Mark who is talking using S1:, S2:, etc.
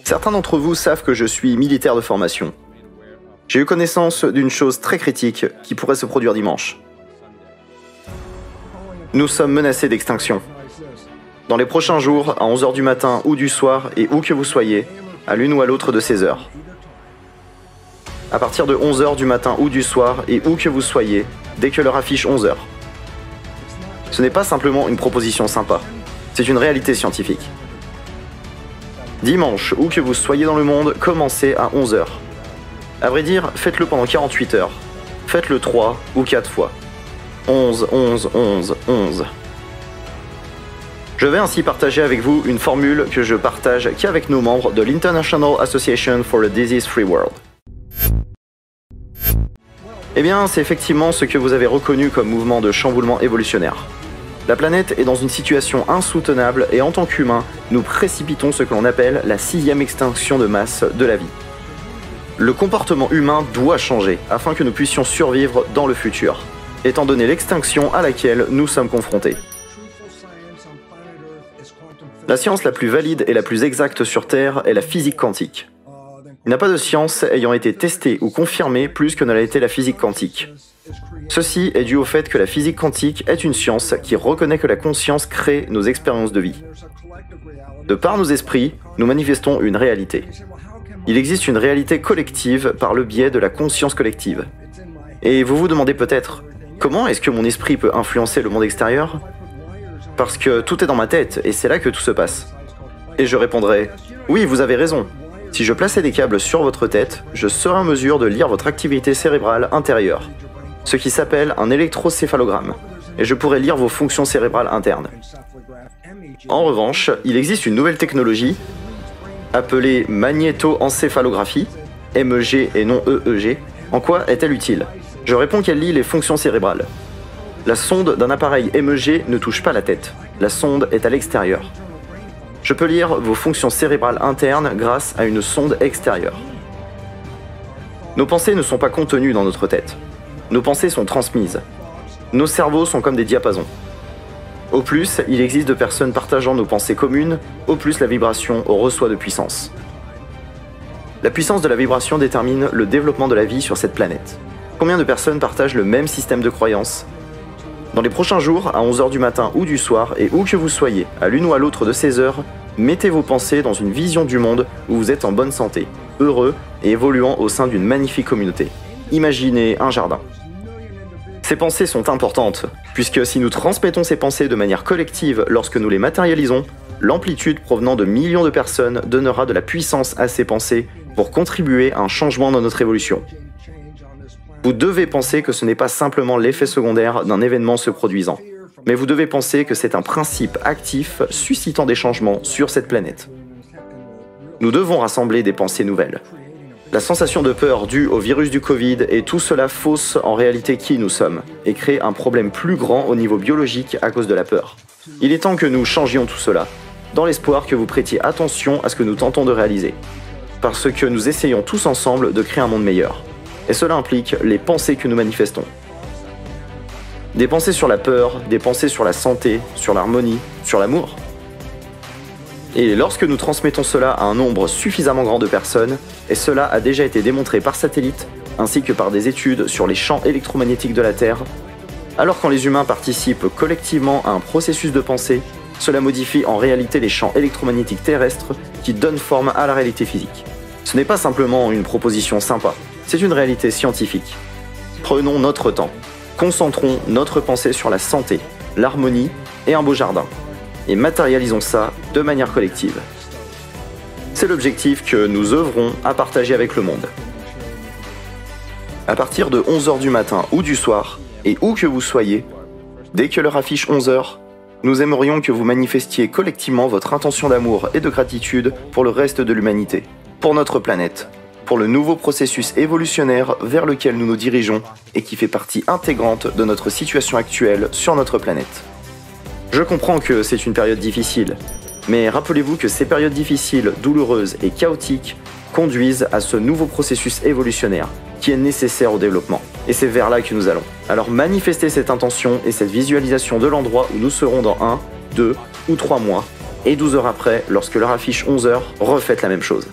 S1: Certains d'entre vous savent que je suis militaire de formation. J'ai eu connaissance d'une chose très critique qui pourrait se produire dimanche. Nous sommes menacés d'extinction. Dans les prochains jours, à 11h du matin ou du soir, et où que vous soyez, à l'une ou à l'autre de ces heures. À partir de 11h du matin ou du soir, et où que vous soyez, dès que l'heure affiche 11h. Ce n'est pas simplement une proposition sympa, c'est une réalité scientifique. Dimanche, où que vous soyez dans le monde, commencez à 11h. À vrai dire, faites-le pendant 48 heures. Faites-le 3 ou 4 fois. 11, 11, 11, 11. Je vais ainsi partager avec vous une formule que je partage qu'avec nos membres de l'International Association for a Disease-Free World. Eh bien, c'est effectivement ce que vous avez reconnu comme mouvement de chamboulement évolutionnaire. La planète est dans une situation insoutenable et en tant qu'humains, nous précipitons ce que l'on appelle la 6e extinction de masse de la vie. Le comportement humain doit changer afin que nous puissions survivre dans le futur, étant donné l'extinction à laquelle nous sommes confrontés. La science la plus valide et la plus exacte sur Terre est la physique quantique. Il n'y a pas de science ayant été testée ou confirmée plus que ne l'a été la physique quantique. Ceci est dû au fait que la physique quantique est une science qui reconnaît que la conscience crée nos expériences de vie. De par nos esprits, nous manifestons une réalité. Il existe une réalité collective par le biais de la conscience collective. Et vous vous demandez peut-être, comment est-ce que mon esprit peut influencer le monde extérieur? Parce que tout est dans ma tête et c'est là que tout se passe. Et je répondrai, oui, vous avez raison. Si je plaçais des câbles sur votre tête, je serais en mesure de lire votre activité cérébrale intérieure, ce qui s'appelle un électrocéphalogramme, et je pourrais lire vos fonctions cérébrales internes. En revanche, il existe une nouvelle technologie, appelée magnétoencéphalographie, MEG et non EEG. En quoi est-elle utile? Je réponds qu'elle lit les fonctions cérébrales. La sonde d'un appareil MEG ne touche pas la tête, la sonde est à l'extérieur. Je peux lire vos fonctions cérébrales internes grâce à une sonde extérieure. Nos pensées ne sont pas contenues dans notre tête. Nos pensées sont transmises. Nos cerveaux sont comme des diapasons. Au plus, il existe de personnes partageant nos pensées communes, au plus la vibration reçoit de puissance. La puissance de la vibration détermine le développement de la vie sur cette planète. Combien de personnes partagent le même système de croyance? Dans les prochains jours, à 11h du matin ou du soir, et où que vous soyez, à l'une ou à l'autre de ces heures, mettez vos pensées dans une vision du monde où vous êtes en bonne santé, heureux et évoluant au sein d'une magnifique communauté. Imaginez un jardin. Ces pensées sont importantes, puisque si nous transmettons ces pensées de manière collective lorsque nous les matérialisons, l'amplitude provenant de millions de personnes donnera de la puissance à ces pensées pour contribuer à un changement dans notre évolution. Vous devez penser que ce n'est pas simplement l'effet secondaire d'un événement se produisant, mais vous devez penser que c'est un principe actif suscitant des changements sur cette planète. Nous devons rassembler des pensées nouvelles. La sensation de peur due au virus du Covid et tout cela fausse en réalité qui nous sommes et crée un problème plus grand au niveau biologique à cause de la peur. Il est temps que nous changions tout cela, dans l'espoir que vous prêtiez attention à ce que nous tentons de réaliser. Parce que nous essayons tous ensemble de créer un monde meilleur. Et cela implique les pensées que nous manifestons. Des pensées sur la peur, des pensées sur la santé, sur l'harmonie, sur l'amour. Et lorsque nous transmettons cela à un nombre suffisamment grand de personnes, et cela a déjà été démontré par satellite, ainsi que par des études sur les champs électromagnétiques de la Terre, alors quand les humains participent collectivement à un processus de pensée, cela modifie en réalité les champs électromagnétiques terrestres qui donnent forme à la réalité physique. Ce n'est pas simplement une proposition sympa, c'est une réalité scientifique. Prenons notre temps, concentrons notre pensée sur la santé, l'harmonie et un beau jardin. Et matérialisons ça de manière collective. C'est l'objectif que nous œuvrons à partager avec le monde. À partir de 11h du matin ou du soir, et où que vous soyez, dès que l'heure affiche 11h, nous aimerions que vous manifestiez collectivement votre intention d'amour et de gratitude pour le reste de l'humanité, pour notre planète, pour le nouveau processus évolutionnaire vers lequel nous nous dirigeons et qui fait partie intégrante de notre situation actuelle sur notre planète. Je comprends que c'est une période difficile, mais rappelez-vous que ces périodes difficiles, douloureuses et chaotiques conduisent à ce nouveau processus évolutionnaire qui est nécessaire au développement. Et c'est vers là que nous allons. Alors manifestez cette intention et cette visualisation de l'endroit où nous serons dans 1, 2 ou 3 mois Et 12 heures après, lorsque l'heure affiche 11 heures, refaites la même chose.